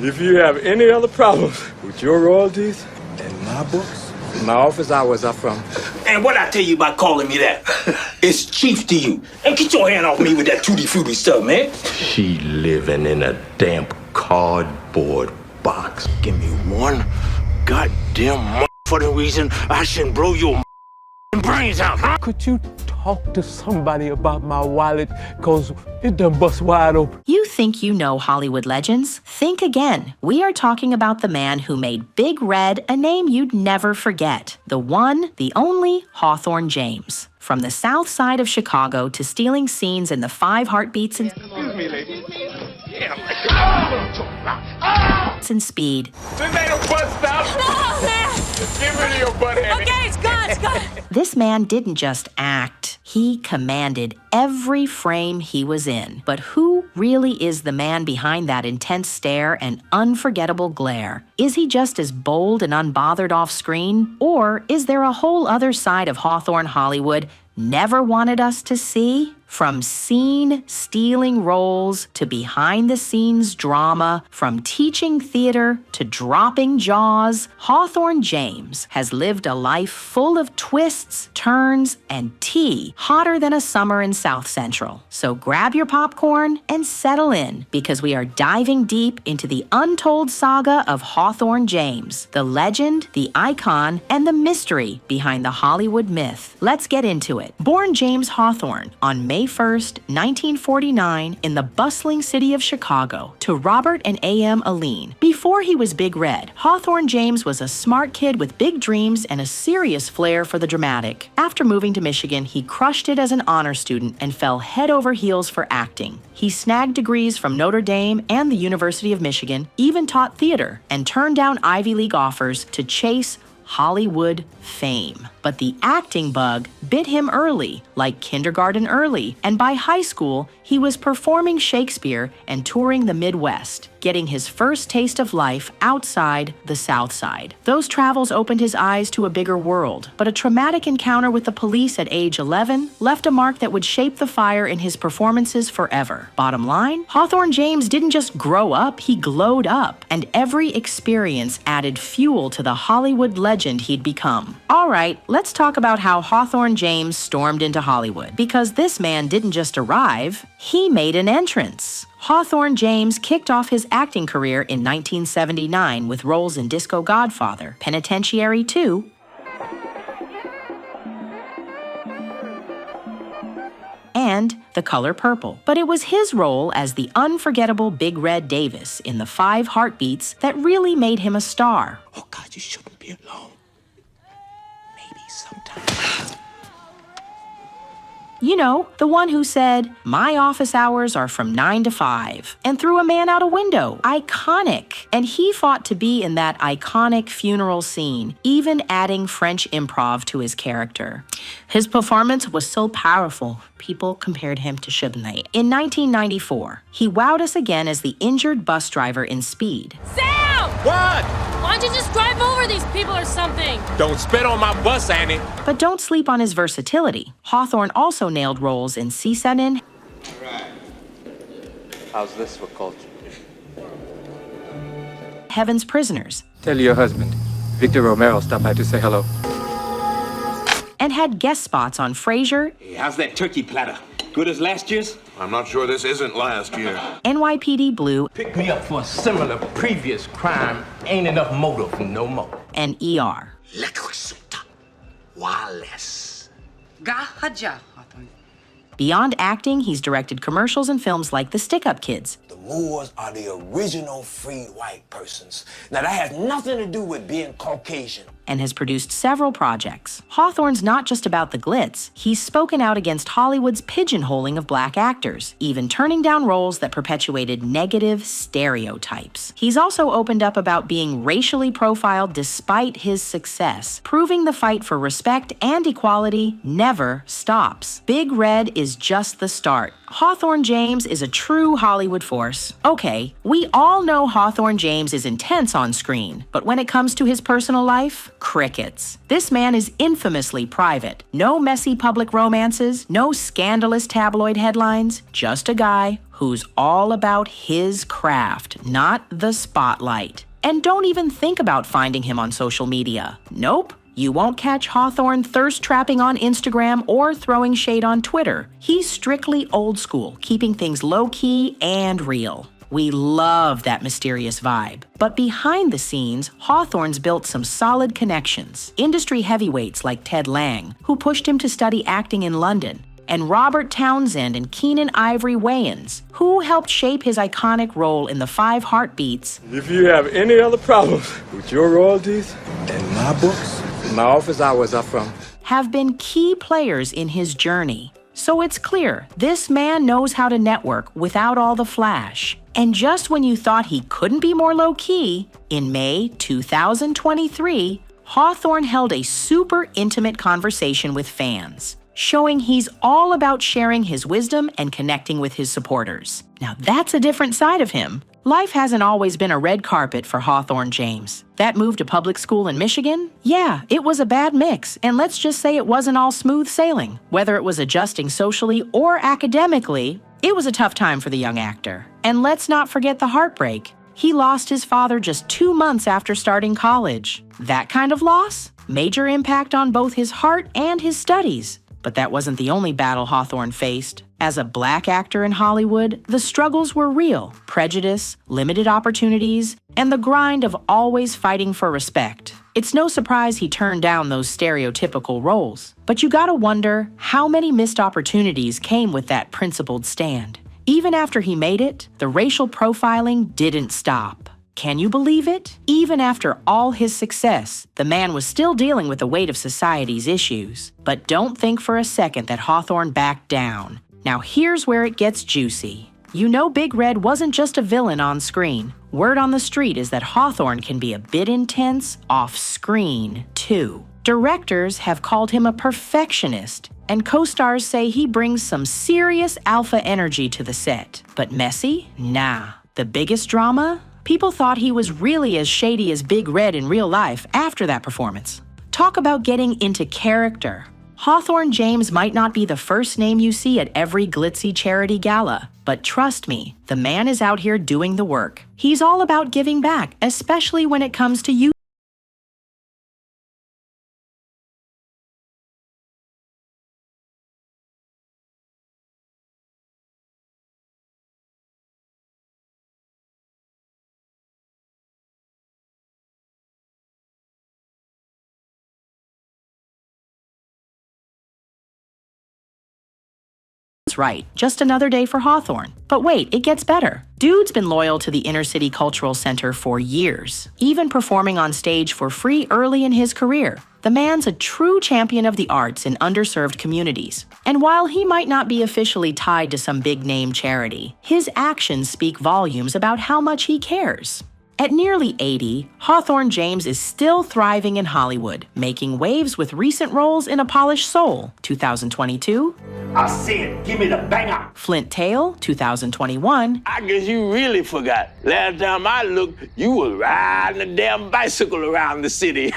If you have any other problems with your royalties and my books, my office hours are from. And what I tell you about calling me that? It's chief to you. And get your hand off me with that tutti frutti stuff, man. She living in a damp cardboard box. Give me one goddamn motherfucking reason I shouldn't blow your brains out, huh? Could you talk to somebody about my wallet? Cause it done bust wide open. You think you know Hollywood legends? Think again. We are talking about the man who made Big Red a name you'd never forget. The one, the only Hawthorne James. From the south side of Chicago to stealing scenes in the 5 Heartbeats and and Speed. This ain't a bus stop. No, man! Just give me your butt, Andy. Okay, it's gone. This man didn't just act. He commanded every frame he was in. But who really is the man behind that intense stare and unforgettable glare? Is he just as bold and unbothered off screen? Or is there a whole other side of Hawthorne Hollywood never wanted us to see? From scene-stealing roles to behind-the-scenes drama, from teaching theater to dropping jaws, Hawthorne James has lived a life full of twists, turns, and tea hotter than a summer in South Central. So grab your popcorn and settle in, because we are diving deep into the untold saga of Hawthorne James, the legend, the icon, and the mystery behind the Hollywood myth. Let's get into it. Born James Hawthorne on May 1st, 1949, in the bustling city of Chicago, to Robert and A.M. Aline. Before he was Big Red, Hawthorne James was a smart kid with big dreams and a serious flair for the dramatic. After moving to Michigan, he crushed it as an honor student and fell head over heels for acting. He snagged degrees from Notre Dame and the University of Michigan, even taught theater, and turned down Ivy League offers to chase Hollywood fame. But the acting bug bit him early, like kindergarten early, and by high school, he was performing Shakespeare and touring the Midwest, getting his first taste of life outside the South Side. Those travels opened his eyes to a bigger world, but a traumatic encounter with the police at age 11 left a mark that would shape the fire in his performances forever. Bottom line, Hawthorne James didn't just grow up, he glowed up, and every experience added fuel to the Hollywood legend he'd become. All right, let's talk about how Hawthorne James stormed into Hollywood, because this man didn't just arrive, he made an entrance. Hawthorne James kicked off his acting career in 1979 with roles in Disco Godfather, Penitentiary 2, and The Color Purple. But it was his role as the unforgettable Big Red Davis in the 5 Heartbeats that really made him a star. Oh, God, you shouldn't be alone. Maybe sometime. You know, the one who said, "My office hours are from 9 to 5, and threw a man out a window. Iconic. And he fought to be in that iconic funeral scene, even adding French improv to his character. His performance was so powerful, people compared him to Suge Knight. In 1994, he wowed us again as the injured bus driver in Speed. Sam! What? Why don't you just drive over these people or something? Don't spit on my bus, Andy. But don't sleep on his versatility. Hawthorne also nailed roles in Season, Right. How's this for culture? Heaven's Prisoners, Tell your husband, Victor Romero stopped by to say hello. and had guest spots on Frasier, Hey, how's that turkey platter? Good as last year's? I'm not sure this isn't last year. NYPD Blue, Pick me up for a similar previous crime. Ain't enough motive no more. and ER. Lekrasuta. Wallace. Gahaja, Hawthorne. Beyond acting, he's directed commercials and films like The Stick-Up Kids, The Moors are the original free white persons. Now, that has nothing to do with being Caucasian. and has produced several projects. Hawthorne's not just about the glitz. He's spoken out against Hollywood's pigeonholing of black actors, even turning down roles that perpetuated negative stereotypes. He's also opened up about being racially profiled despite his success, proving the fight for respect and equality never stops. Big Red is just the start. Hawthorne James is a true Hollywood force. Okay, we all know Hawthorne James is intense on screen, but when it comes to his personal life, Crickets. This man is infamously private. No messy public romances, no scandalous tabloid headlines, just a guy who's all about his craft, not the spotlight. And don't even think about finding him on social media. Nope. You won't catch Hawthorne thirst-trapping on Instagram or throwing shade on Twitter. He's strictly old school, keeping things low-key and real. We love that mysterious vibe. But behind the scenes, Hawthorne's built some solid connections. Industry heavyweights like Ted Lang, who pushed him to study acting in London, and Robert Townsend and Keenan Ivory Wayans, who helped shape his iconic role in the 5 Heartbeats. If you have any other problems with your royalties and my books, my office hours are from, have been key players in his journey. So it's clear, this man knows how to network without all the flash. And just when you thought he couldn't be more low-key, in May 2023, Hawthorne held a super intimate conversation with fans, showing he's all about sharing his wisdom and connecting with his supporters. Now that's a different side of him. Life hasn't always been a red carpet for Hawthorne James. That move to public school in Michigan? Yeah, it was a bad mix, and let's just say it wasn't all smooth sailing. Whether it was adjusting socially or academically, it was a tough time for the young actor. And let's not forget the heartbreak. He lost his father just 2 months after starting college. That kind of loss? Major impact on both his heart and his studies. But that wasn't the only battle Hawthorne faced. As a black actor in Hollywood, the struggles were real. Prejudice, limited opportunities, and the grind of always fighting for respect. It's no surprise he turned down those stereotypical roles. But you gotta wonder how many missed opportunities came with that principled stand. Even after he made it, the racial profiling didn't stop. Can you believe it? Even after all his success, the man was still dealing with the weight of society's issues. But don't think for a second that Hawthorne backed down. Now here's where it gets juicy. You know Big Red wasn't just a villain on screen. Word on the street is that Hawthorne can be a bit intense off-screen, too. Directors have called him a perfectionist, and co-stars say he brings some serious alpha energy to the set. But messy? Nah. The biggest drama? People thought he was really as shady as Big Red in real life after that performance. Talk about getting into character. Hawthorne James might not be the first name you see at every glitzy charity gala, but trust me, the man is out here doing the work. He's all about giving back, especially when it comes to you. Right, just another day for Hawthorne. But wait, it gets better. Dude's been loyal to the Inner City Cultural Center for years, even performing on stage for free early in his career. The man's a true champion of the arts in underserved communities. And while he might not be officially tied to some big-name charity, his actions speak volumes about how much he cares. At nearly 80, Hawthorne James is still thriving in Hollywood, making waves with recent roles in A Polished Soul, 2022. I said, give me the banger. Flint Tale, 2021. I guess you really forgot. Last time I looked, you were riding a damn bicycle around the city.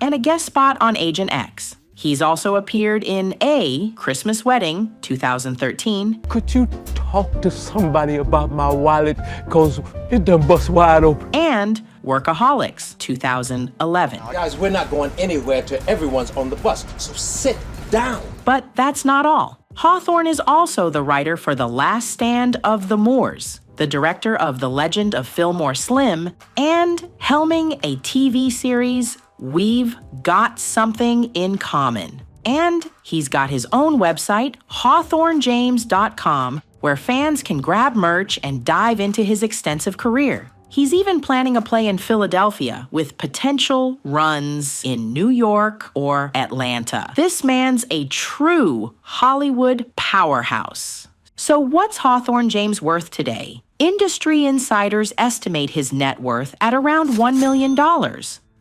And a guest spot on Agent X. He's also appeared in A Christmas Wedding, 2013. Could you talk to somebody about my wallet? Cause it done bust wide open. And Workaholics, 2011. Guys, we're not going anywhere till everyone's on the bus, so sit down. But that's not all. Hawthorne is also the writer for The Last Stand of the Moors, the director of The Legend of Fillmore Slim, and helming a TV series, We've Got Something in Common. And he's got his own website, hawthornejames.com, where fans can grab merch and dive into his extensive career. He's even planning a play in Philadelphia with potential runs in New York or Atlanta. This man's a true Hollywood powerhouse. So what's Hawthorne James worth today? Industry insiders estimate his net worth at around $1 million.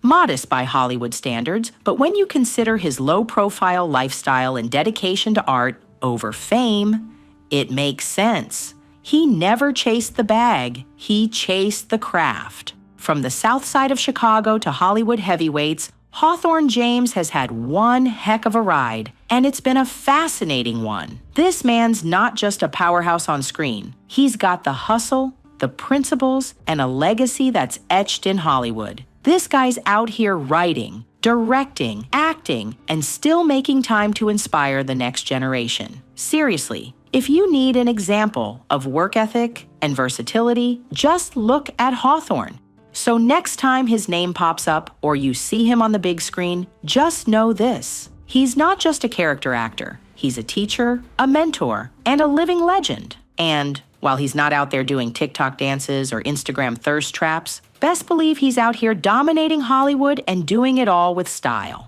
Modest by Hollywood standards, but when you consider his low-profile lifestyle and dedication to art over fame, it makes sense. He never chased the bag, he chased the craft. From the south side of Chicago to Hollywood heavyweights, Hawthorne James has had one heck of a ride, and it's been a fascinating one. This man's not just a powerhouse on screen. He's got the hustle, the principles, and a legacy that's etched in Hollywood. This guy's out here writing, directing, acting, and still making time to inspire the next generation. Seriously, if you need an example of work ethic and versatility, just look at Hawthorne. So next time his name pops up or you see him on the big screen, just know this. He's not just a character actor. He's a teacher, a mentor, and a living legend. And while he's not out there doing TikTok dances or Instagram thirst traps, best believe he's out here dominating Hollywood and doing it all with style.